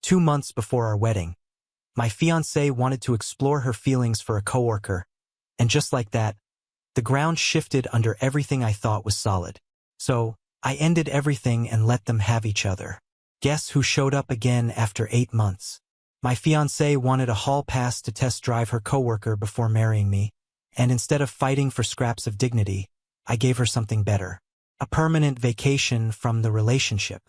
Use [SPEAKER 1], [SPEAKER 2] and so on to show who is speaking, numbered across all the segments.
[SPEAKER 1] 2 months before our wedding, my fiancée wanted to explore her feelings for a coworker, and just like that, the ground shifted under everything I thought was solid. So, I ended everything and let them have each other. Guess who showed up again after 8 months? My fiancée wanted a hall pass to test drive her coworker before marrying me, and instead of fighting for scraps of dignity, I gave her something better. A permanent vacation from the relationship.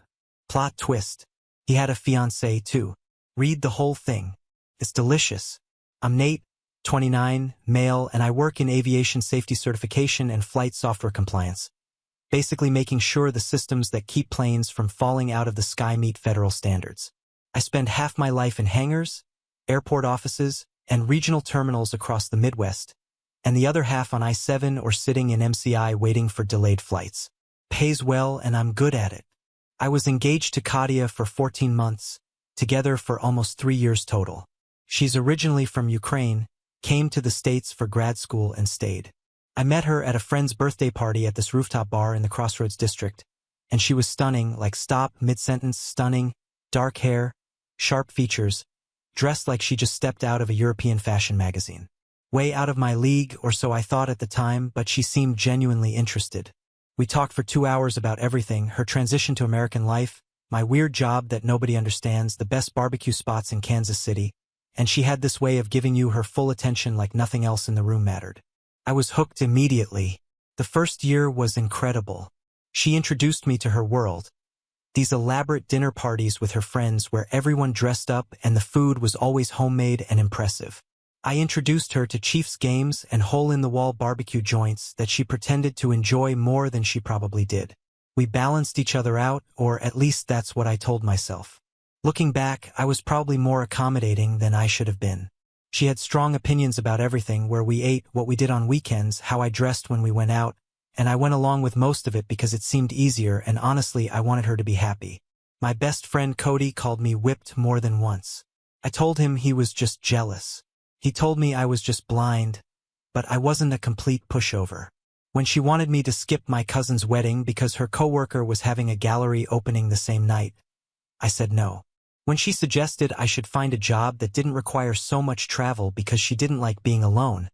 [SPEAKER 1] Plot twist. He had a fiancée too. Read the whole thing. It's delicious. I'm Nate, 29, male, and I work in aviation safety certification and flight software compliance. Basically making sure the systems that keep planes from falling out of the sky meet federal standards. I spend half my life in hangars, airport offices, and regional terminals across the Midwest, and the other half on I-7 or sitting in MCI waiting for delayed flights. Pays well and I'm good at it. I was engaged to Katia for 14 months, together for almost 3 years total. She's originally from Ukraine, came to the States for grad school and stayed. I met her at a friend's birthday party at this rooftop bar in the Crossroads district, and she was stunning, like stop, mid-sentence, stunning, dark hair, sharp features, dressed like she just stepped out of a European fashion magazine. Way out of my league, or so I thought at the time, but she seemed genuinely interested. We talked for 2 hours about everything, her transition to American life, my weird job that nobody understands, the best barbecue spots in Kansas City, and she had this way of giving you her full attention like nothing else in the room mattered. I was hooked immediately. The first year was incredible. She introduced me to her world. These elaborate dinner parties with her friends where everyone dressed up and the food was always homemade and impressive. I introduced her to Chiefs games and hole-in-the-wall barbecue joints that she pretended to enjoy more than she probably did. We balanced each other out, or at least that's what I told myself. Looking back, I was probably more accommodating than I should have been. She had strong opinions about everything, where we ate, what we did on weekends, how I dressed when we went out, and I went along with most of it because it seemed easier and honestly I wanted her to be happy. My best friend Cody called me whipped more than once. I told him he was just jealous. He told me I was just blind, but I wasn't a complete pushover. When she wanted me to skip my cousin's wedding because her coworker was having a gallery opening the same night, I said no. When she suggested I should find a job that didn't require so much travel because she didn't like being alone,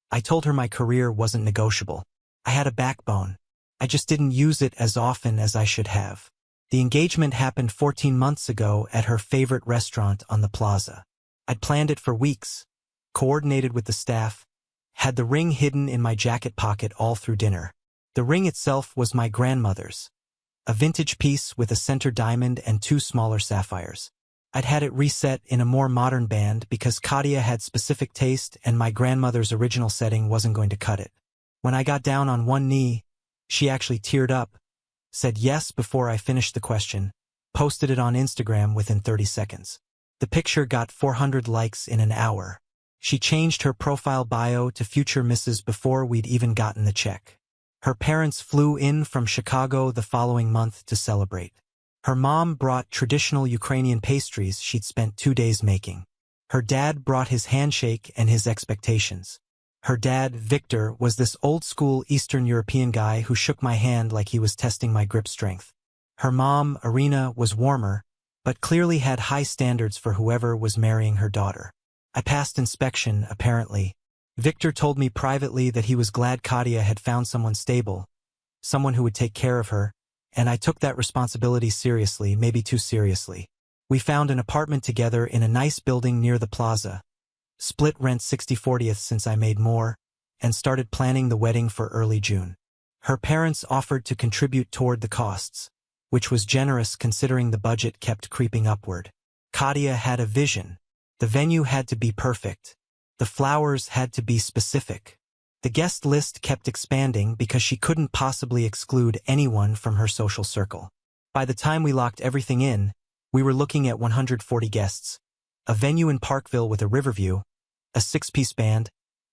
[SPEAKER 1] I told her my career wasn't negotiable. I had a backbone. I just didn't use it as often as I should have. The engagement happened 14 months ago at her favorite restaurant on the plaza. I'd planned it for weeks, coordinated with the staff, had the ring hidden in my jacket pocket all through dinner. The ring itself was my grandmother's, a vintage piece with a center diamond and 2 smaller sapphires. I'd had it reset in a more modern band because Katia had specific taste and my grandmother's original setting wasn't going to cut it. When I got down on one knee, she actually teared up, said yes before I finished the question, posted it on Instagram within 30 seconds. The picture got 400 likes in an hour. She changed her profile bio to future Mrs. before we'd even gotten the check. Her parents flew in from Chicago the following month to celebrate. Her mom brought traditional Ukrainian pastries she'd spent 2 days making. Her dad brought his handshake and his expectations. Her dad, Victor, was this old-school Eastern European guy who shook my hand like he was testing my grip strength. Her mom, Irina, was warmer, but clearly had high standards for whoever was marrying her daughter. I passed inspection, apparently. Victor told me privately that he was glad Katia had found someone stable, someone who would take care of her, and I took that responsibility seriously, maybe too seriously. We found an apartment together in a nice building near the plaza, split rent 60/40 since I made more, and started planning the wedding for early June. Her parents offered to contribute toward the costs, which was generous considering the budget kept creeping upward. Katia had a vision. The venue had to be perfect. The flowers had to be specific. The guest list kept expanding because she couldn't possibly exclude anyone from her social circle. By the time we locked everything in, we were looking at 140 guests, a venue in Parkville with a river view, a 6-piece band,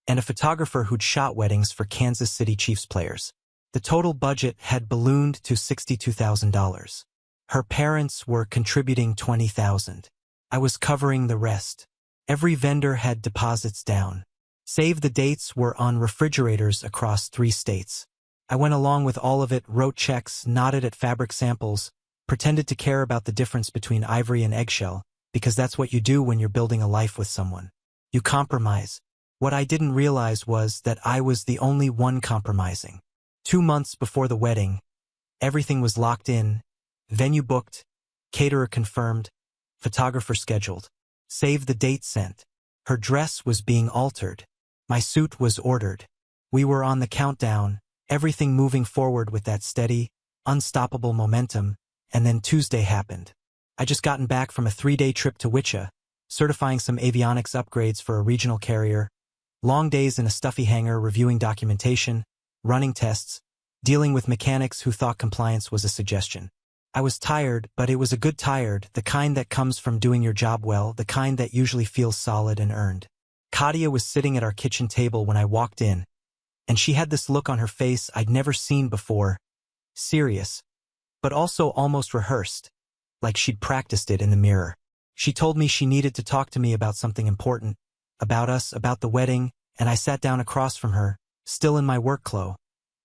[SPEAKER 1] and a photographer who'd shot weddings for Kansas City Chiefs players. The total budget had ballooned to $62,000. Her parents were contributing $20,000. I was covering the rest. Every vendor had deposits down. Save the dates were on refrigerators across 3 states. I went along with all of it, wrote checks, nodded at fabric samples, pretended to care about the difference between ivory and eggshell, because that's what you do when you're building a life with someone. You compromise. What I didn't realize was that I was the only one compromising. 2 months before the wedding, everything was locked in, venue booked, caterer confirmed, photographer scheduled, save the date sent. Her dress was being altered. My suit was ordered. We were on the countdown, everything moving forward with that steady, unstoppable momentum, and then Tuesday happened. I just gotten back from a 3-day trip to Wichita, certifying some avionics upgrades for a regional carrier, long days in a stuffy hangar reviewing documentation, running tests, dealing with mechanics who thought compliance was a suggestion. I was tired, but it was a good tired, the kind that comes from doing your job well, the kind that usually feels solid and earned. Katia was sitting at our kitchen table when I walked in, and she had this look on her face I'd never seen before, serious, but also almost rehearsed, like she'd practiced it in the mirror. She told me she needed to talk to me about something important, about us, about the wedding, and I sat down across from her, still in my work clothes,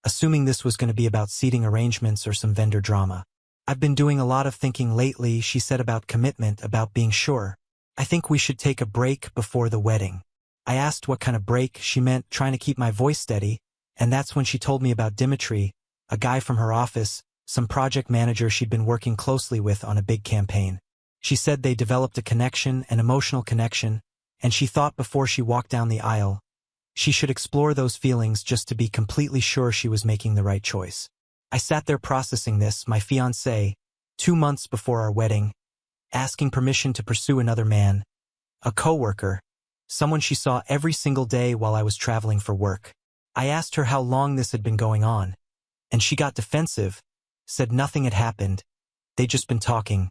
[SPEAKER 1] assuming this was going to be about seating arrangements or some vendor drama. I've been doing a lot of thinking lately, she said, about commitment, about being sure. I think we should take a break before the wedding. I asked what kind of break she meant, trying to keep my voice steady, and that's when she told me about Dimitri, a guy from her office, some project manager she'd been working closely with on a big campaign. She said they developed a connection, an emotional connection, and she thought before she walked down the aisle, she should explore those feelings just to be completely sure she was making the right choice. I sat there processing this, my fiancé, 2 months before our wedding, asking permission to pursue another man, a coworker, someone she saw every single day while I was traveling for work. I asked her how long this had been going on, and she got defensive, said nothing had happened, they'd just been talking,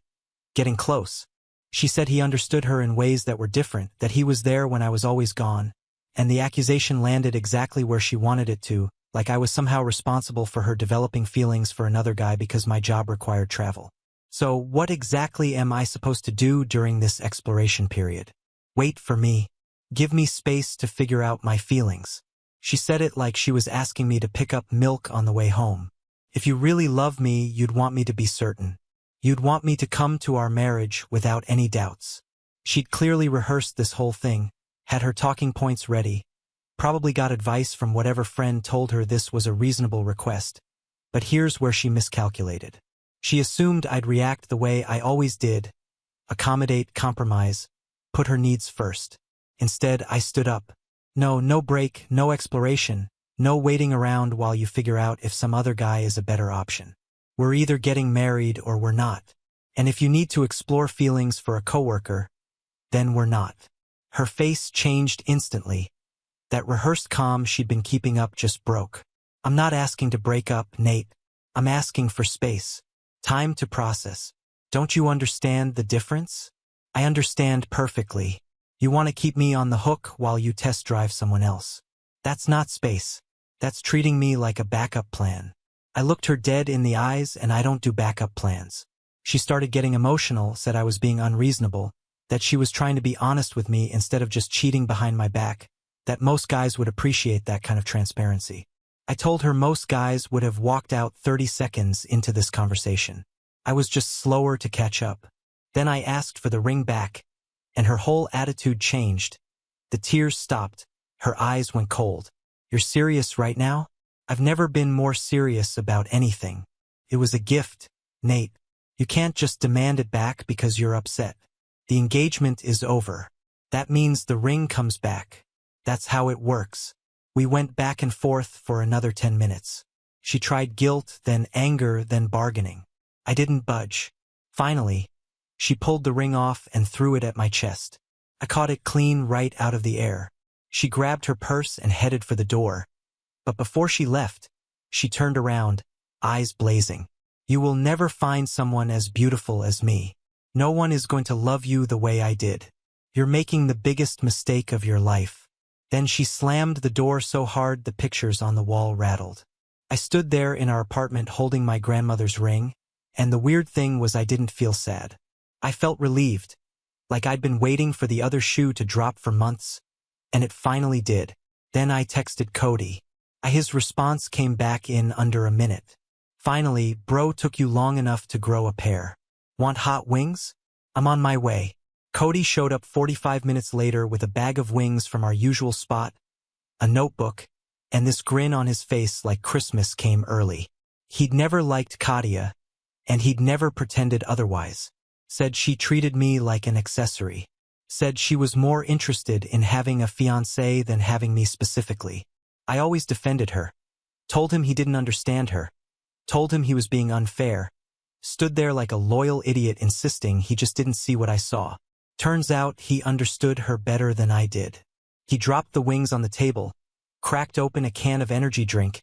[SPEAKER 1] getting close. She said he understood her in ways that were different, that he was there when I was always gone, and the accusation landed exactly where she wanted it to, like I was somehow responsible for her developing feelings for another guy because my job required travel. So what exactly am I supposed to do during this exploration period? Wait for me. Give me space to figure out my feelings. She said it like she was asking me to pick up milk on the way home. If you really love me, you'd want me to be certain. You'd want me to come to our marriage without any doubts. She'd clearly rehearsed this whole thing, had her talking points ready, probably got advice from whatever friend told her this was a reasonable request. But here's where she miscalculated. She assumed I'd react the way I always did, accommodate, compromise, put her needs first. Instead, I stood up. No break, no exploration, no waiting around while you figure out if some other guy is a better option. We're either getting married or we're not. And if you need to explore feelings for a coworker, then we're not. Her face changed instantly. That rehearsed calm she'd been keeping up just broke. I'm not asking to break up, Nate. I'm asking for space. Time to process. Don't you understand the difference? I understand perfectly. You want to keep me on the hook while you test drive someone else. That's not space. That's treating me like a backup plan. I looked her dead in the eyes, and I don't do backup plans. She started getting emotional, said I was being unreasonable, that she was trying to be honest with me instead of just cheating behind my back, that most guys would appreciate that kind of transparency. I told her most guys would have walked out 30 seconds into this conversation. I was just slower to catch up. Then I asked for the ring back, and her whole attitude changed. The tears stopped. Her eyes went cold. You're serious right now? I've never been more serious about anything. It was a gift, Nate. You can't just demand it back because you're upset. The engagement is over. That means the ring comes back. That's how it works. We went back and forth for another 10 minutes. She tried guilt, then anger, then bargaining. I didn't budge. Finally, she pulled the ring off and threw it at my chest. I caught it clean right out of the air. She grabbed her purse and headed for the door. But before she left, she turned around, eyes blazing. You will never find someone as beautiful as me. No one is going to love you the way I did. You're making the biggest mistake of your life. Then she slammed the door so hard the pictures on the wall rattled. I stood there in our apartment holding my grandmother's ring, and the weird thing was I didn't feel sad. I felt relieved, like I'd been waiting for the other shoe to drop for months, and it finally did. Then I texted Cody. His response came back in under a minute. Finally, bro, took you long enough to grow a pair. Want hot wings? I'm on my way. Cody showed up 45 minutes later with a bag of wings from our usual spot, a notebook, and this grin on his face like Christmas came early. He'd never liked Katia, and he'd never pretended otherwise. Said she treated me like an accessory. Said she was more interested in having a fiancé than having me specifically. I always defended her. Told him he didn't understand her. Told him he was being unfair. Stood there like a loyal idiot insisting he just didn't see what I saw. Turns out he understood her better than I did. He dropped the wings on the table, cracked open a can of energy drink,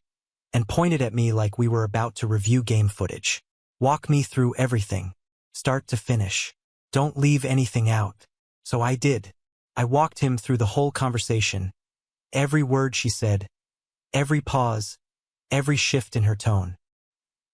[SPEAKER 1] and pointed at me like we were about to review game footage. Walk me through everything, start to finish. Don't leave anything out. So I did. I walked him through the whole conversation. Every word she said, every pause, every shift in her tone.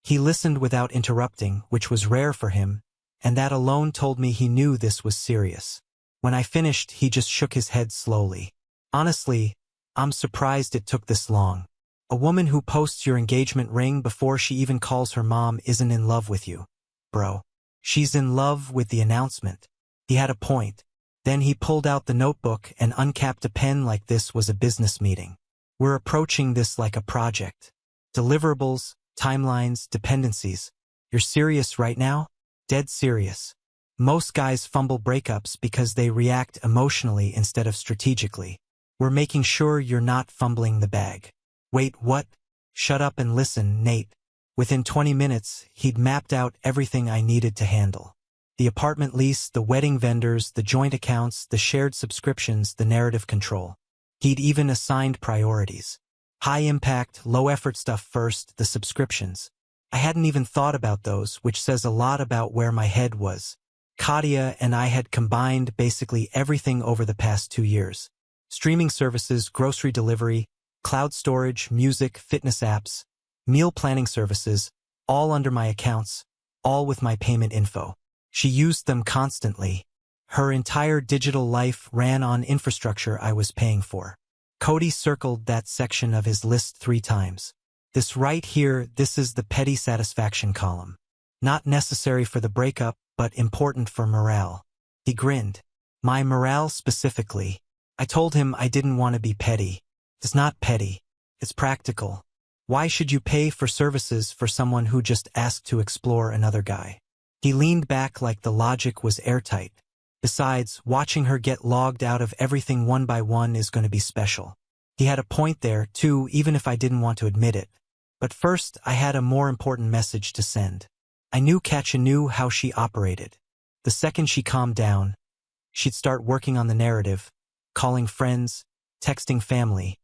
[SPEAKER 1] He listened without interrupting, which was rare for him, and that alone told me he knew this was serious. When I finished, he just shook his head slowly. Honestly, I'm surprised it took this long. A woman who posts your engagement ring before she even calls her mom isn't in love with you, bro. She's in love with the announcement. He had a point. Then he pulled out the notebook and uncapped a pen like this was a business meeting. We're approaching this like a project. Deliverables, timelines, dependencies. You're serious right now? Dead serious. Most guys fumble breakups because they react emotionally instead of strategically. We're making sure you're not fumbling the bag. Wait, what? Shut up and listen, Nate. Within 20 minutes, he'd mapped out everything I needed to handle. The apartment lease, the wedding vendors, the joint accounts, the shared subscriptions, the narrative control. He'd even assigned priorities. High impact, low effort stuff first, the subscriptions. I hadn't even thought about those, which says a lot about where my head was. Katia and I had combined basically everything over the past 2 years. Streaming services, grocery delivery, cloud storage, music, fitness apps, meal planning services, all under my accounts, all with my payment info. She used them constantly. Her entire digital life ran on infrastructure I was paying for. Cody circled that section of his list 3 times. This right here, this is the petty satisfaction column. Not necessary for the breakup, but important for morale. He grinned. My morale specifically. I told him I didn't want to be petty. It's not petty. It's practical. Why should you pay for services for someone who just asked to explore another guy? He leaned back like the logic was airtight. Besides, watching her get logged out of everything one by one is going to be special. He had a point there, too, even if I didn't want to admit it. But first, I had a more important message to send. I knew Katja knew how she operated. The second she calmed down, she'd start working on the narrative, calling friends, texting family,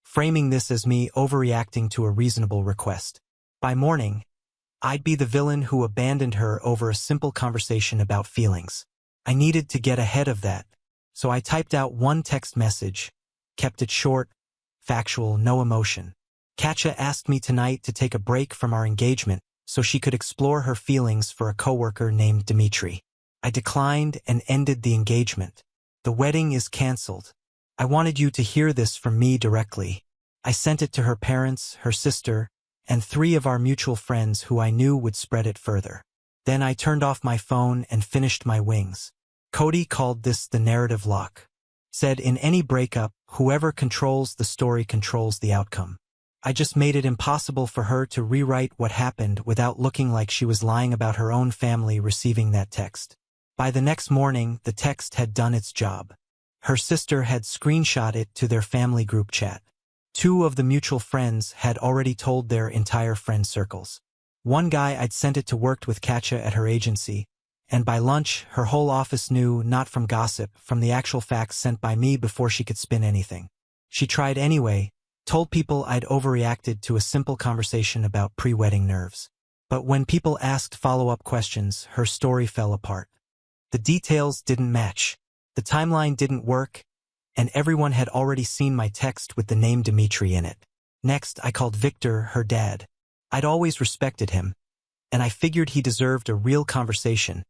[SPEAKER 1] framing this as me overreacting to a reasonable request. By morning, I'd be the villain who abandoned her over a simple conversation about feelings. I needed to get ahead of that, so I typed out one text message, kept it short, factual, no emotion. Katja asked me tonight to take a break from our engagement so she could explore her feelings for a coworker named Dimitri. I declined and ended the engagement. The wedding is canceled. I wanted you to hear this from me directly. I sent it to her parents, her sister, and 3 of our mutual friends who I knew would spread it further. Then I turned off my phone and finished my wings. Cody called this the narrative lock. Said in any breakup, whoever controls the story controls the outcome. I just made it impossible for her to rewrite what happened without looking like she was lying about her own family receiving that text. By the next morning, the text had done its job. Her sister had screenshot it to their family group chat. 2 of the mutual friends had already told their entire friend circles. One guy I'd sent it to worked with Katja at her agency, and by lunch, her whole office knew, not from gossip, from the actual facts sent by me before she could spin anything. She tried anyway, told people I'd overreacted to a simple conversation about pre-wedding nerves. But when people asked follow-up questions, her story fell apart. The details didn't match, the timeline didn't work, and everyone had already seen my text with the name Dimitri in it. Next, I called Victor, her dad. I'd always respected him, and I figured he deserved a real conversation,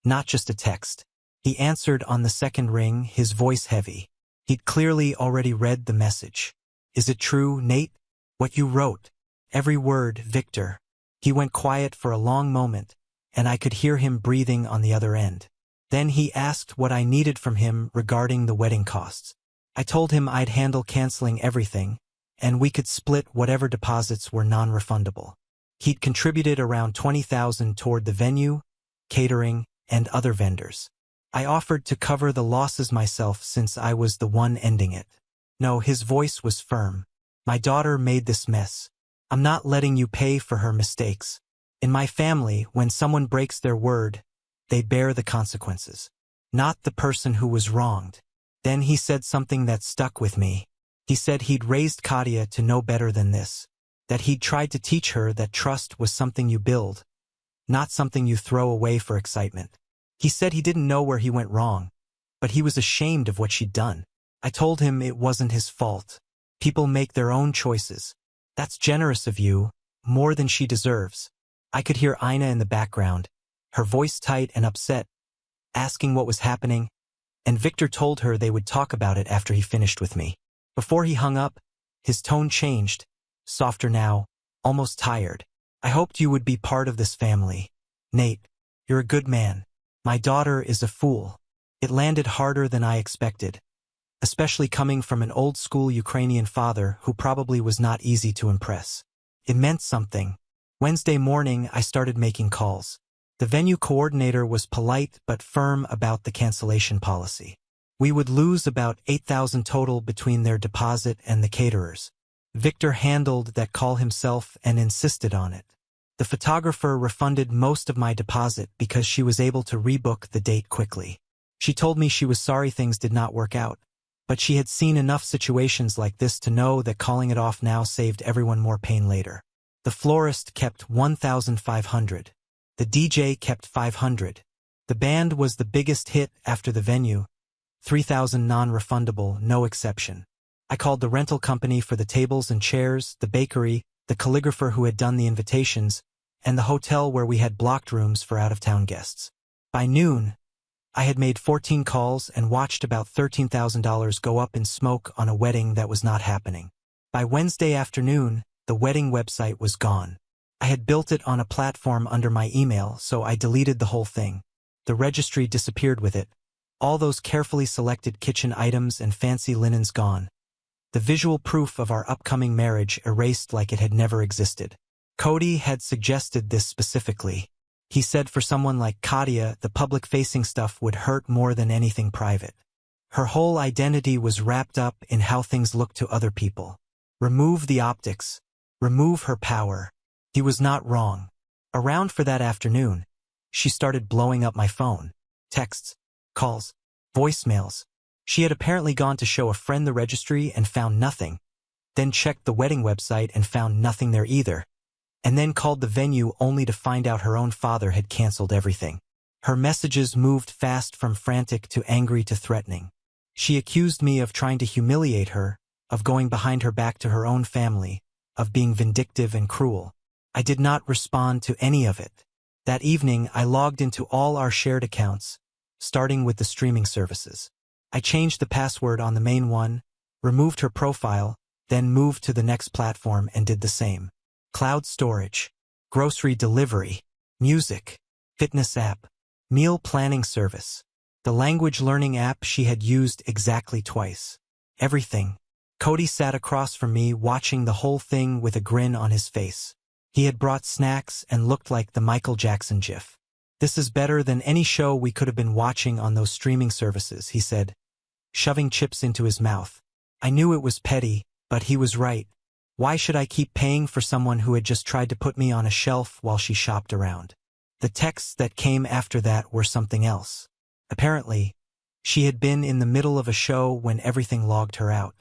[SPEAKER 1] not just a text. He answered on the second ring, his voice heavy. He'd clearly already read the message. Is it true, Nate? What you wrote? Every word, Victor. He went quiet for a long moment, and I could hear him breathing on the other end. Then he asked what I needed from him regarding the wedding costs. I told him I'd handle canceling everything, and we could split whatever deposits were non-refundable. He'd contributed around $20,000 toward the venue, catering, and other vendors. I offered to cover the losses myself since I was the one ending it. No, his voice was firm. My daughter made this mess. I'm not letting you pay for her mistakes. In my family, when someone breaks their word, they bear the consequences, not the person who was wronged. Then he said something that stuck with me. He said he'd raised Katia to know better than this, that he'd tried to teach her that trust was something you build, not something you throw away for excitement. He said he didn't know where he went wrong, but he was ashamed of what she'd done. I told him it wasn't his fault. People make their own choices. That's generous of you, more than she deserves. I could hear Ina in the background, her voice tight and upset, asking what was happening, and Victor told her they would talk about it after he finished with me. Before he hung up, his tone changed, softer now, almost tired. I hoped you would be part of this family. Nate, you're a good man. My daughter is a fool. It landed harder than I expected, especially coming from an old-school Ukrainian father who probably was not easy to impress. It meant something. Wednesday morning, I started making calls. The venue coordinator was polite but firm about the cancellation policy. We would lose about $8,000 total between their deposit and the caterers. Victor handled that call himself and insisted on it. The photographer refunded most of my deposit because she was able to rebook the date quickly. She told me she was sorry things did not work out, but she had seen enough situations like this to know that calling it off now saved everyone more pain later. The florist kept $1,500. The DJ kept $500. The band was the biggest hit after the venue, $3,000 non-refundable, no exception. I called the rental company for the tables and chairs, the bakery, the calligrapher who had done the invitations, and the hotel where we had blocked rooms for out-of-town guests. By noon, I had made 14 calls and watched about $13,000 go up in smoke on a wedding that was not happening. By Wednesday afternoon, the wedding website was gone. I had built it on a platform under my email, so I deleted the whole thing. The registry disappeared with it. All those carefully selected kitchen items and fancy linens gone. The visual proof of our upcoming marriage erased like it had never existed. Cody had suggested this specifically. He said for someone like Katia, the public-facing stuff would hurt more than anything private. Her whole identity was wrapped up in how things looked to other people. Remove the optics. Remove her power. He was not wrong. Around for that afternoon, she started blowing up my phone. Texts, calls, voicemails. She had apparently gone to show a friend the registry and found nothing, then checked the wedding website and found nothing there either, and then called the venue only to find out her own father had canceled everything. Her messages moved fast from frantic to angry to threatening. She accused me of trying to humiliate her, of going behind her back to her own family, of being vindictive and cruel. I did not respond to any of it. That evening, I logged into all our shared accounts, starting with the streaming services. I changed the password on the main one, removed her profile, then moved to the next platform and did the same. Cloud storage, grocery delivery, music, fitness app, meal planning service, the language learning app she had used exactly twice. Everything. Cody sat across from me watching the whole thing with a grin on his face. He had brought snacks and looked like the Michael Jackson gif. This is better than any show we could have been watching on those streaming services, he said, shoving chips into his mouth. I knew it was petty, but he was right. Why should I keep paying for someone who had just tried to put me on a shelf while she shopped around? The texts that came after that were something else. Apparently, she had been in the middle of a show when everything logged her out.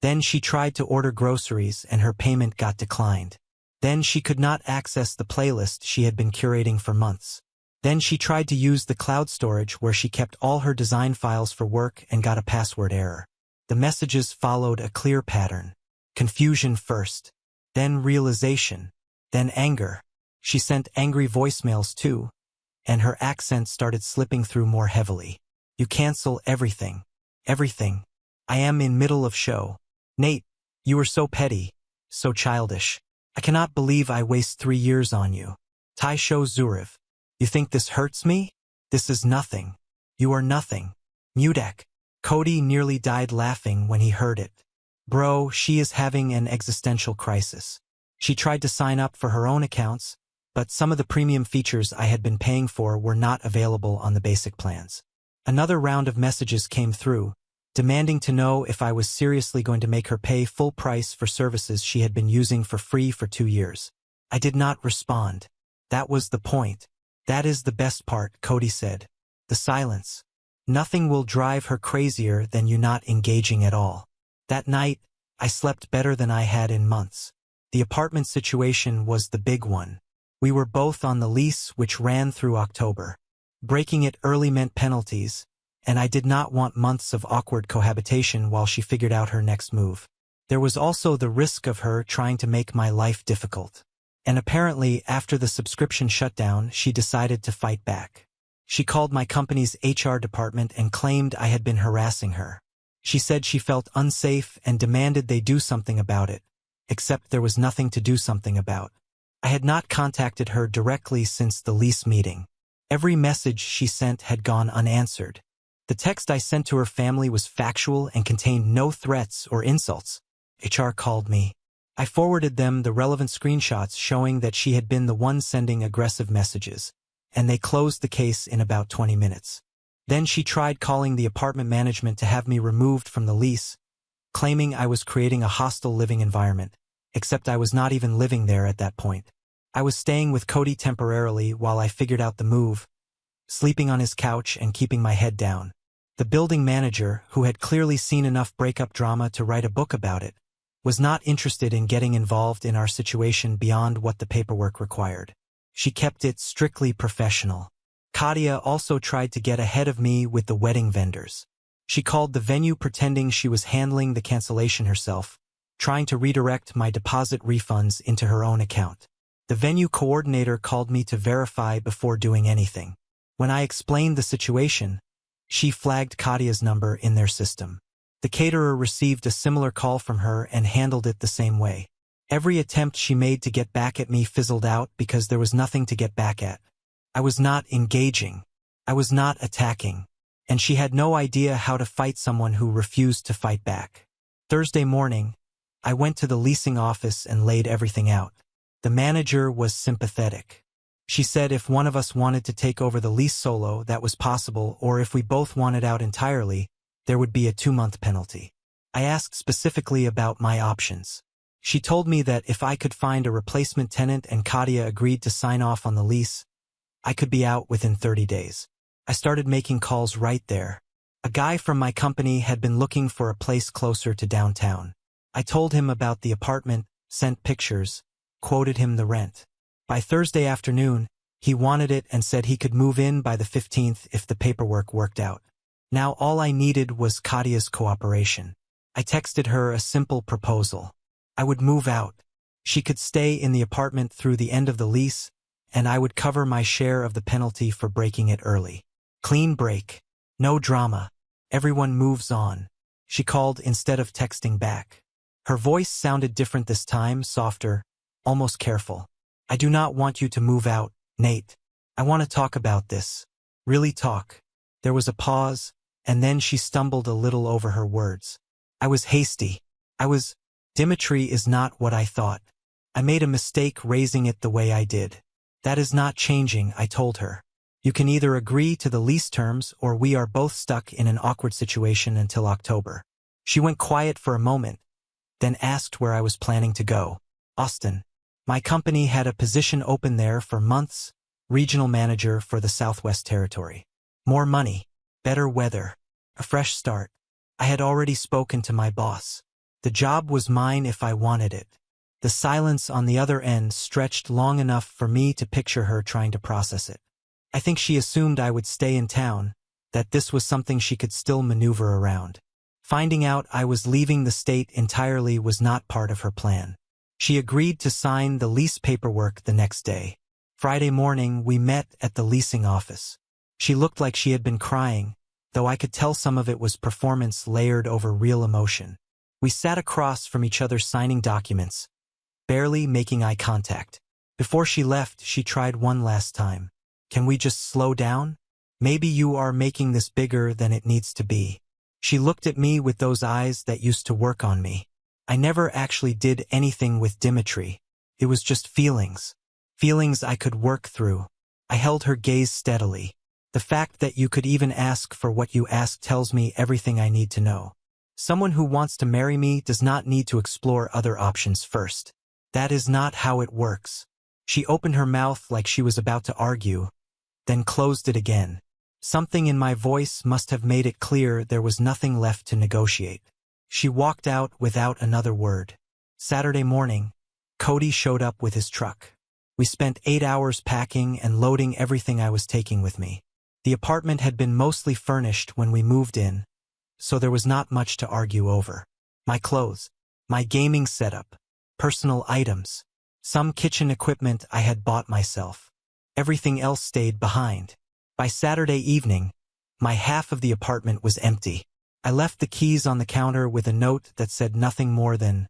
[SPEAKER 1] Then she tried to order groceries and her payment got declined. Then she could not access the playlist she had been curating for months. Then she tried to use the cloud storage where she kept all her design files for work and got a password error. The messages followed a clear pattern. Confusion first, then realization, then anger. She sent angry voicemails too, and her accent started slipping through more heavily. You cancel everything. Everything. I am in middle of show. Nate, you are so petty, so childish. I cannot believe I waste 3 years on you. Tai Sho Zuriv. You think this hurts me? This is nothing. You are nothing. Mudak. Cody nearly died laughing when he heard it. Bro, she is having an existential crisis. She tried to sign up for her own accounts, but some of the premium features I had been paying for were not available on the basic plans. Another round of messages came through, demanding to know if I was seriously going to make her pay full price for services she had been using for free for 2 years. I did not respond. That was the point. That is the best part, Cody said. The silence. Nothing will drive her crazier than you not engaging at all. That night, I slept better than I had in months. The apartment situation was the big one. We were both on the lease, which ran through October. Breaking it early meant penalties, and I did not want months of awkward cohabitation while she figured out her next move. There was also the risk of her trying to make my life difficult. And apparently, after the subscription shutdown, she decided to fight back. She called my company's HR department and claimed I had been harassing her. She said she felt unsafe and demanded they do something about it, except there was nothing to do something about. I had not contacted her directly since the lease meeting. Every message she sent had gone unanswered. The text I sent to her family was factual and contained no threats or insults. HR called me. I forwarded them the relevant screenshots showing that she had been the one sending aggressive messages, and they closed the case in about 20 minutes. Then she tried calling the apartment management to have me removed from the lease, claiming I was creating a hostile living environment, except I was not even living there at that point. I was staying with Cody temporarily while I figured out the move, sleeping on his couch and keeping my head down. The building manager, who had clearly seen enough breakup drama to write a book about it, was not interested in getting involved in our situation beyond what the paperwork required. She kept it strictly professional. Katia also tried to get ahead of me with the wedding vendors. She called the venue pretending she was handling the cancellation herself, trying to redirect my deposit refunds into her own account. The venue coordinator called me to verify before doing anything. When I explained the situation, she flagged Katia's number in their system. The caterer received a similar call from her and handled it the same way. Every attempt she made to get back at me fizzled out because there was nothing to get back at. I was not engaging. I was not attacking. And she had no idea how to fight someone who refused to fight back. Thursday morning, I went to the leasing office and laid everything out. The manager was sympathetic. She said if one of us wanted to take over the lease solo, that was possible, or if we both wanted out entirely, there would be a 2-month penalty. I asked specifically about my options. She told me that if I could find a replacement tenant and Katia agreed to sign off on the lease, I could be out within 30 days. I started making calls right there. A guy from my company had been looking for a place closer to downtown. I told him about the apartment, sent pictures, quoted him the rent. By Thursday afternoon, he wanted it and said he could move in by the 15th if the paperwork worked out. Now all I needed was Katia's cooperation. I texted her a simple proposal. I would move out. She could stay in the apartment through the end of the lease, and I would cover my share of the penalty for breaking it early. Clean break. No drama. Everyone moves on. She called instead of texting back. Her voice sounded different this time, softer, almost careful. I do not want you to move out, Nate. I want to talk about this. Really talk. There was a pause, and then she stumbled a little over her words. I was hasty. Dimitri is not what I thought. I made a mistake raising it the way I did. That is not changing, I told her. You can either agree to the lease terms or we are both stuck in an awkward situation until October. She went quiet for a moment, then asked where I was planning to go. Austin. My company had a position open there for months, regional manager for the Southwest Territory. More money, better weather, a fresh start. I had already spoken to my boss. The job was mine if I wanted it. The silence on the other end stretched long enough for me to picture her trying to process it. I think she assumed I would stay in town, that this was something she could still maneuver around. Finding out I was leaving the state entirely was not part of her plan. She agreed to sign the lease paperwork the next day. Friday morning, we met at the leasing office. She looked like she had been crying, though I could tell some of it was performance layered over real emotion. We sat across from each other signing documents, barely making eye contact. Before she left, she tried one last time. Can we just slow down? Maybe you are making this bigger than it needs to be. She looked at me with those eyes that used to work on me. I never actually did anything with Dimitri. It was just feelings. Feelings I could work through. I held her gaze steadily. The fact that you could even ask for what you ask tells me everything I need to know. Someone who wants to marry me does not need to explore other options first. That is not how it works. She opened her mouth like she was about to argue, then closed it again. Something in my voice must have made it clear there was nothing left to negotiate. She walked out without another word. Saturday morning, Cody showed up with his truck. We spent 8 hours packing and loading everything I was taking with me. The apartment had been mostly furnished when we moved in, so there was not much to argue over. My clothes, my gaming setup, personal items, some kitchen equipment I had bought myself. Everything else stayed behind. By Saturday evening, my half of the apartment was empty. I left the keys on the counter with a note that said nothing more than,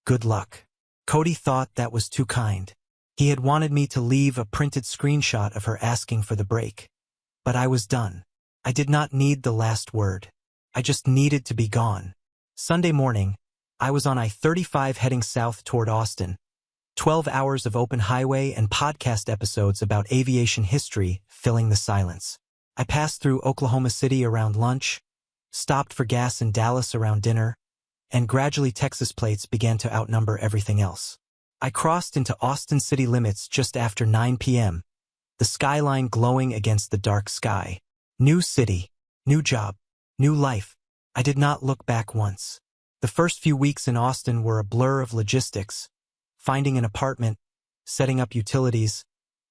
[SPEAKER 1] "Good luck." Cody thought that was too kind. He had wanted me to leave a printed screenshot of her asking for the break. But I was done. I did not need the last word. I just needed to be gone. Sunday morning, I was on I-35 heading south toward Austin. 12 hours of open highway and podcast episodes about aviation history filling the silence. I passed through Oklahoma City around lunch, stopped for gas in Dallas around dinner, and gradually Texas plates began to outnumber everything else. I crossed into Austin city limits just after 9 p.m., the skyline glowing against the dark sky. New city, new job, new life. I did not look back once. The first few weeks in Austin were a blur of logistics, finding an apartment, setting up utilities,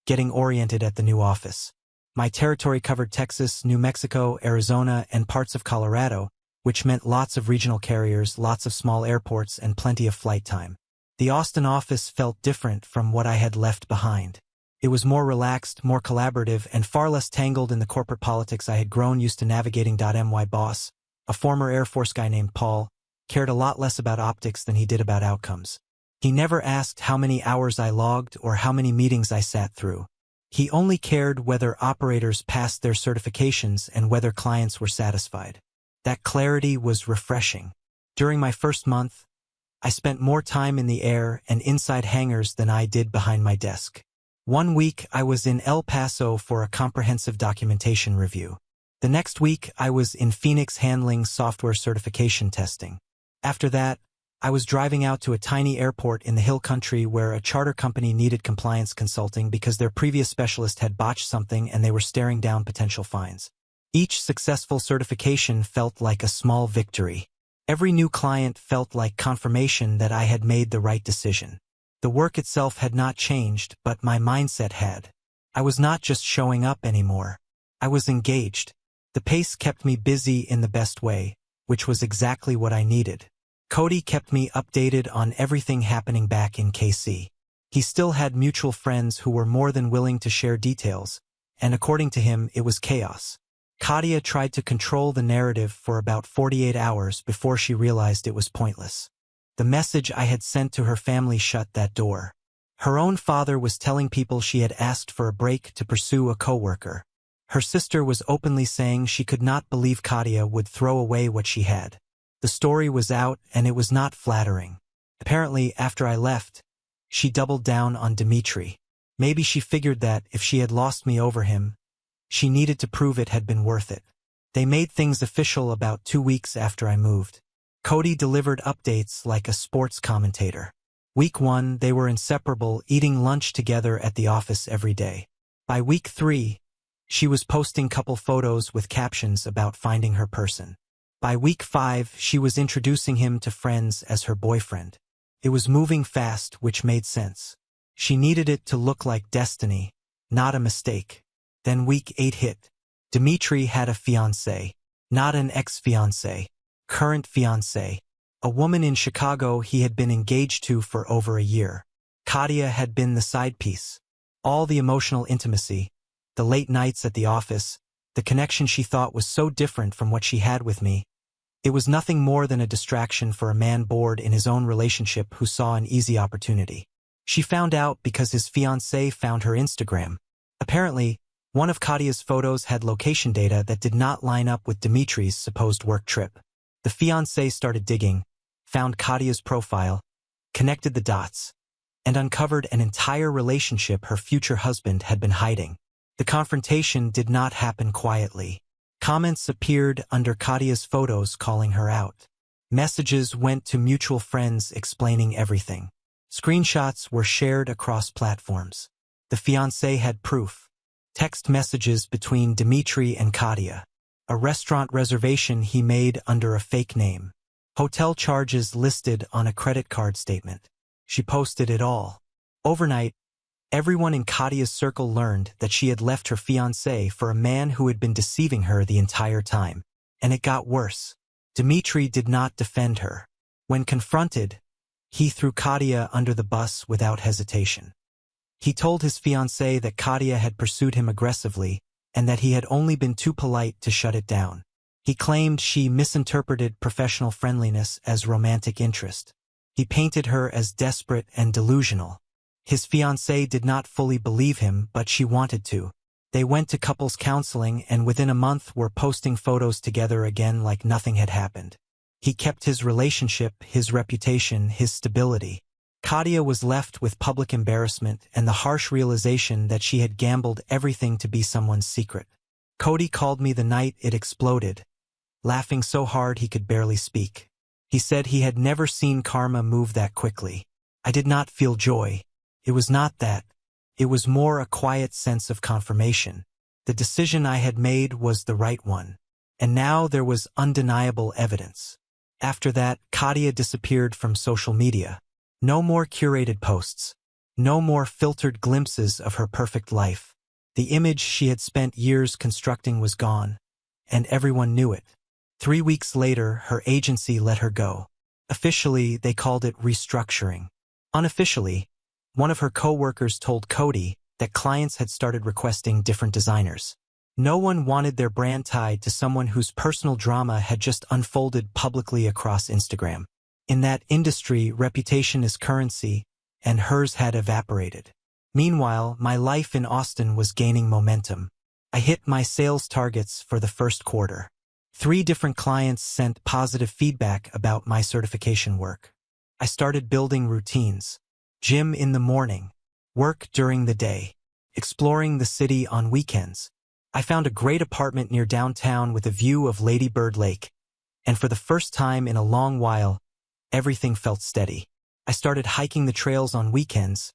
[SPEAKER 1] getting oriented at the new office. My territory covered Texas, New Mexico, Arizona, and parts of Colorado, which meant lots of regional carriers, lots of small airports, and plenty of flight time. The Austin office felt different from what I had left behind. It was more relaxed, more collaborative, and far less tangled in the corporate politics I had grown used to navigating. My boss, a former Air Force guy named Paul, cared a lot less about optics than he did about outcomes. He never asked how many hours I logged or how many meetings I sat through. He only cared whether operators passed their certifications and whether clients were satisfied. That clarity was refreshing. During my first month, I spent more time in the air and inside hangars than I did behind my desk. One week I was in El Paso for a comprehensive documentation review. The next week I was in Phoenix handling software certification testing. After that, I was driving out to a tiny airport in the Hill Country where a charter company needed compliance consulting because their previous specialist had botched something and they were staring down potential fines. Each successful certification felt like a small victory. Every new client felt like confirmation that I had made the right decision. The work itself had not changed, but my mindset had. I was not just showing up anymore. I was engaged. The pace kept me busy in the best way, which was exactly what I needed. Cody kept me updated on everything happening back in KC. He still had mutual friends who were more than willing to share details, and according to him, it was chaos. Katia tried to control the narrative for about 48 hours before she realized it was pointless. The message I had sent to her family shut that door. Her own father was telling people she had asked for a break to pursue a coworker. Her sister was openly saying she could not believe Katia would throw away what she had. The story was out, and it was not flattering. Apparently, after I left, she doubled down on Dimitri. Maybe she figured that, if she had lost me over him, she needed to prove it had been worth it. They made things official about 2 weeks after I moved. Cody delivered updates like a sports commentator. Week 1, they were inseparable, eating lunch together at the office every day. By week 3, she was posting couple photos with captions about finding her person. By week 5, she was introducing him to friends as her boyfriend. It was moving fast, which made sense. She needed it to look like destiny, not a mistake. Then week 8 hit. Dimitri had a fiancée, not an ex-fiancée, current fiancée, a woman in Chicago he had been engaged to for over a year. Katia had been the side piece. All the emotional intimacy, the late nights at the office, the connection she thought was so different from what she had with me. It was nothing more than a distraction for a man bored in his own relationship who saw an easy opportunity. She found out because his fiancée found her Instagram. Apparently, One of Kadia's photos had location data that did not line up with Dimitri's supposed work trip. The fiancé started digging, found Kadia's profile, connected the dots, and uncovered an entire relationship her future husband had been hiding. The confrontation did not happen quietly. Comments appeared under Kadia's photos calling her out. Messages went to mutual friends explaining everything. Screenshots were shared across platforms. The fiancé had proof. Text messages between Dimitri and Kadia. A restaurant reservation he made under a fake name. Hotel charges listed on a credit card statement. She posted it all. Overnight, everyone in Kadia's circle learned that she had left her fiancé for a man who had been deceiving her the entire time. And it got worse. Dimitri did not defend her. When confronted, he threw Kadia under the bus without hesitation. He told his fiancée that Kadia had pursued him aggressively and that he had only been too polite to shut it down. He claimed she misinterpreted professional friendliness as romantic interest. He painted her as desperate and delusional. His fiancée did not fully believe him, but she wanted to. They went to couples counseling and within a month were posting photos together again like nothing had happened. He kept his relationship, his reputation, his stability. Kadia was left with public embarrassment and the harsh realization that she had gambled everything to be someone's secret. Cody called me the night it exploded, laughing so hard he could barely speak. He said he had never seen karma move that quickly. I did not feel joy. It was not that. It was more a quiet sense of confirmation. The decision I had made was the right one. And now there was undeniable evidence. After that, Kadia disappeared from social media. No more curated posts. No more filtered glimpses of her perfect life. The image she had spent years constructing was gone. And everyone knew it. 3 weeks later, her agency let her go. Officially, they called it restructuring. Unofficially, one of her co-workers told Cody that clients had started requesting different designers. No one wanted their brand tied to someone whose personal drama had just unfolded publicly across Instagram. In that industry, reputation is currency, and hers had evaporated. Meanwhile, my life in Austin was gaining momentum. I hit my sales targets for the first quarter. 3 different clients sent positive feedback about my certification work. I started building routines. Gym in the morning, work during the day, exploring the city on weekends. I found a great apartment near downtown with a view of Lady Bird Lake, and for the first time in a long while, everything felt steady. I started hiking the trails on weekends,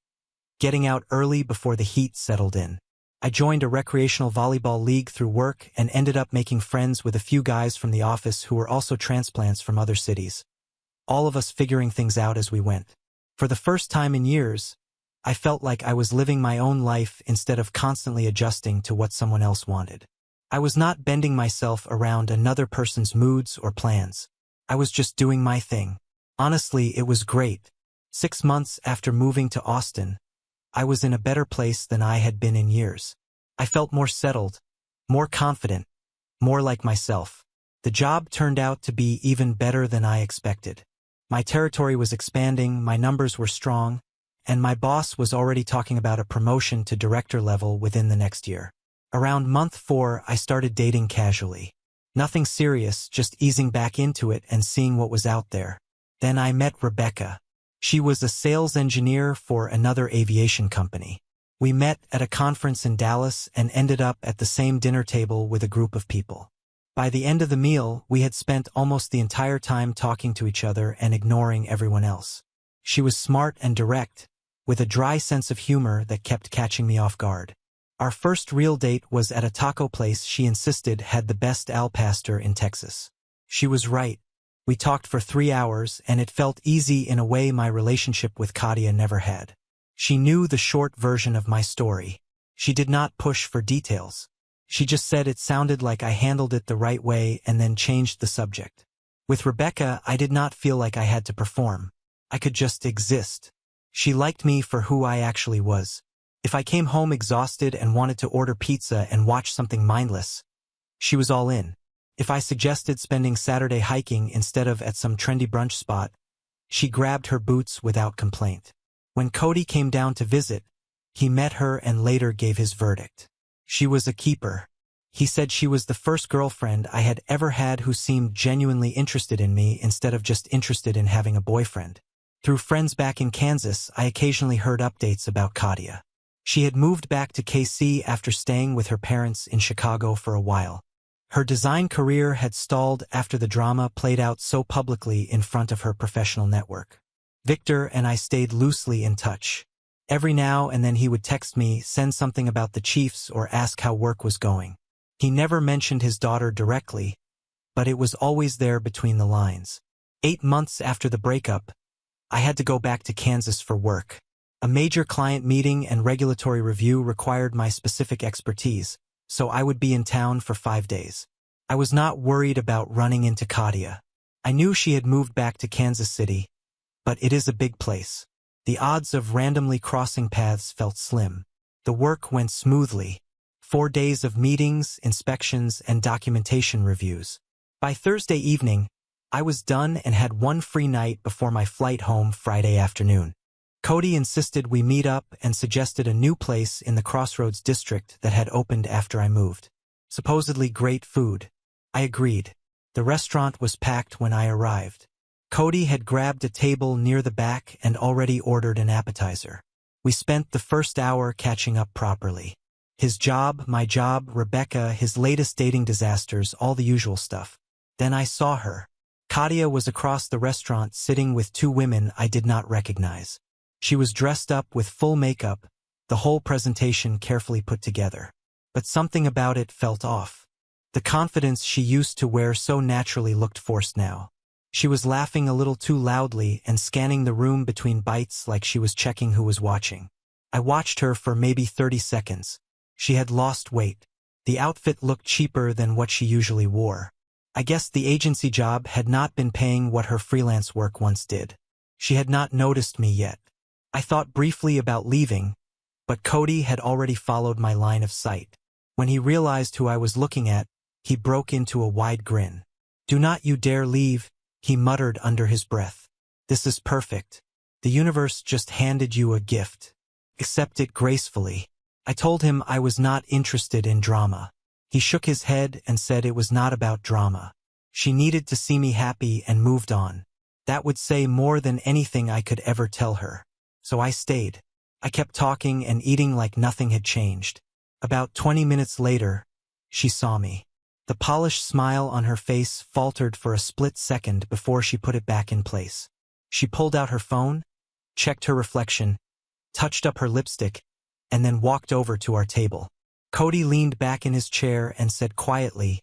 [SPEAKER 1] getting out early before the heat settled in. I joined a recreational volleyball league through work and ended up making friends with a few guys from the office who were also transplants from other cities. All of us figuring things out as we went. For the first time in years, I felt like I was living my own life instead of constantly adjusting to what someone else wanted. I was not bending myself around another person's moods or plans. I was just doing my thing. Honestly, it was great. 6 months after moving to Austin, I was in a better place than I had been in years. I felt more settled, more confident, more like myself. The job turned out to be even better than I expected. My territory was expanding, my numbers were strong, and my boss was already talking about a promotion to director level within the next year. Around month 4, I started dating casually. Nothing serious, just easing back into it and seeing what was out there. Then I met Rebecca. She was a sales engineer for another aviation company. We met at a conference in Dallas and ended up at the same dinner table with a group of people. By the end of the meal, we had spent almost the entire time talking to each other and ignoring everyone else. She was smart and direct, with a dry sense of humor that kept catching me off guard. Our first real date was at a taco place she insisted had the best al pastor in Texas. She was right. We talked for 3 hours, and it felt easy in a way my relationship with Kadia never had. She knew the short version of my story. She did not push for details. She just said it sounded like I handled it the right way and then changed the subject. With Rebecca, I did not feel like I had to perform. I could just exist. She liked me for who I actually was. If I came home exhausted and wanted to order pizza and watch something mindless, she was all in. If I suggested spending Saturday hiking instead of at some trendy brunch spot, she grabbed her boots without complaint. When Cody came down to visit, he met her and later gave his verdict. She was a keeper. He said she was the first girlfriend I had ever had who seemed genuinely interested in me instead of just interested in having a boyfriend. Through friends back in Kansas, I occasionally heard updates about Katia. She had moved back to KC after staying with her parents in Chicago for a while. Her design career had stalled after the drama played out so publicly in front of her professional network. Victor and I stayed loosely in touch. Every now and then he would text me, send something about the Chiefs, or ask how work was going. He never mentioned his daughter directly, but it was always there between the lines. 8 months after the breakup, I had to go back to Kansas for work. A major client meeting and regulatory review required my specific expertise, so I would be in town for 5 days. I was not worried about running into Katia. I knew she had moved back to Kansas City, but it is a big place. The odds of randomly crossing paths felt slim. The work went smoothly. 4 days of meetings, inspections, and documentation reviews. By Thursday evening, I was done and had one free night before my flight home Friday afternoon. Cody insisted we meet up and suggested a new place in the Crossroads district that had opened after I moved. Supposedly great food. I agreed. The restaurant was packed when I arrived. Cody had grabbed a table near the back and already ordered an appetizer. We spent the first hour catching up properly. His job, my job, Rebecca, his latest dating disasters, all the usual stuff. Then I saw her. Katia was across the restaurant sitting with 2 women I did not recognize. She was dressed up with full makeup, the whole presentation carefully put together. But something about it felt off. The confidence she used to wear so naturally looked forced now. She was laughing a little too loudly and scanning the room between bites like she was checking who was watching. I watched her for maybe 30 seconds. She had lost weight. The outfit looked cheaper than what she usually wore. I guess the agency job had not been paying what her freelance work once did. She had not noticed me yet. I thought briefly about leaving, but Cody had already followed my line of sight. When he realized who I was looking at, he broke into a wide grin. "Do not you dare leave," he muttered under his breath. "This is perfect. The universe just handed you a gift. Accept it gracefully." I told him I was not interested in drama. He shook his head and said it was not about drama. She needed to see me happy and moved on. That would say more than anything I could ever tell her. So I stayed. I kept talking and eating like nothing had changed. About 20 minutes later, she saw me. The polished smile on her face faltered for a split second before she put it back in place. She pulled out her phone, checked her reflection, touched up her lipstick, and then walked over to our table. Cody leaned back in his chair and said quietly,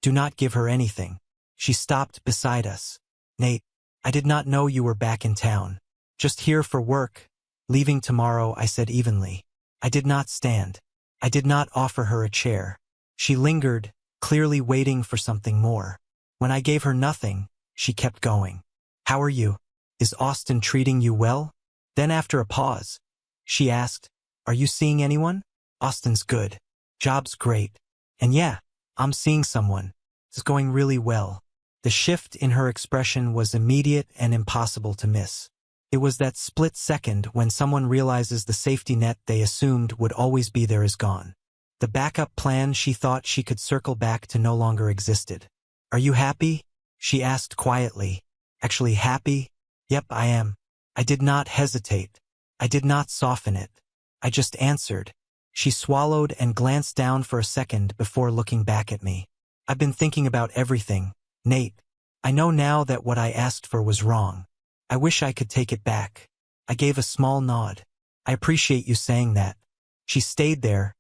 [SPEAKER 1] "Do not give her anything." She stopped beside us. "Nate, I did not know you were back in town. Just here for work. Leaving tomorrow," I said evenly. I did not stand. I did not offer her a chair. She lingered, clearly waiting for something more. When I gave her nothing, she kept going. "How are you? Is Austin treating you well?" Then after a pause, she asked, "Are you seeing anyone?" "Austin's good. Job's great. And yeah, I'm seeing someone. It's going really well." The shift in her expression was immediate and impossible to miss. It was that split second when someone realizes the safety net they assumed would always be there is gone. The backup plan she thought she could circle back to no longer existed. "Are you happy?" she asked quietly. "Actually happy? Yep, I am." I did not hesitate. I did not soften it. I just answered. She swallowed and glanced down for a second before looking back at me. "I've been thinking about everything, Nate. I know now that what I asked for was wrong. I wish I could take it back." I gave a small nod. "I appreciate you saying that." She stayed there,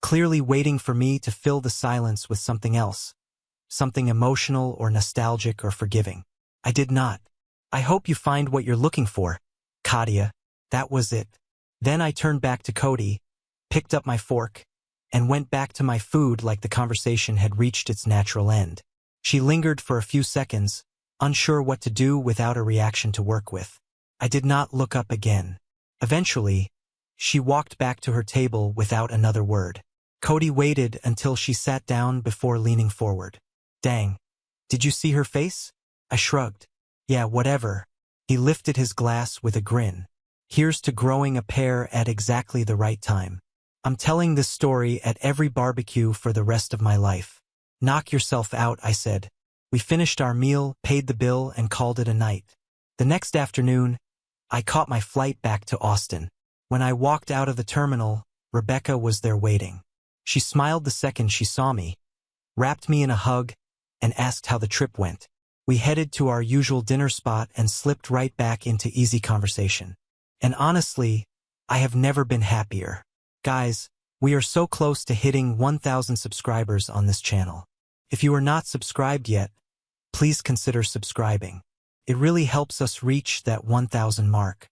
[SPEAKER 1] clearly waiting for me to fill the silence with something else. Something emotional or nostalgic or forgiving. I did not. "I hope you find what you're looking for, Katia." That was it. Then I turned back to Cody, picked up my fork, and went back to my food like the conversation had reached its natural end. She lingered for a few seconds, unsure what to do without a reaction to work with. I did not look up again. Eventually, she walked back to her table without another word. Cody waited until she sat down before leaning forward. "Dang. Did you see her face?" I shrugged. "Yeah, whatever." He lifted his glass with a grin. "Here's to growing a pair at exactly the right time." I'm telling this story at every barbecue for the rest of my life. Knock yourself out, I said. We finished our meal, paid the bill, and called it a night. The next afternoon, I caught my flight back to Austin. When I walked out of the terminal, Rebecca was there waiting. She smiled the second she saw me, wrapped me in a hug, and asked how the trip went. We headed to our usual dinner spot and slipped right back into easy conversation. And honestly, I have never been happier. Guys, we are so close to hitting 1,000 subscribers on this channel. If you are not subscribed yet, please consider subscribing. It really helps us reach that 1,000 mark.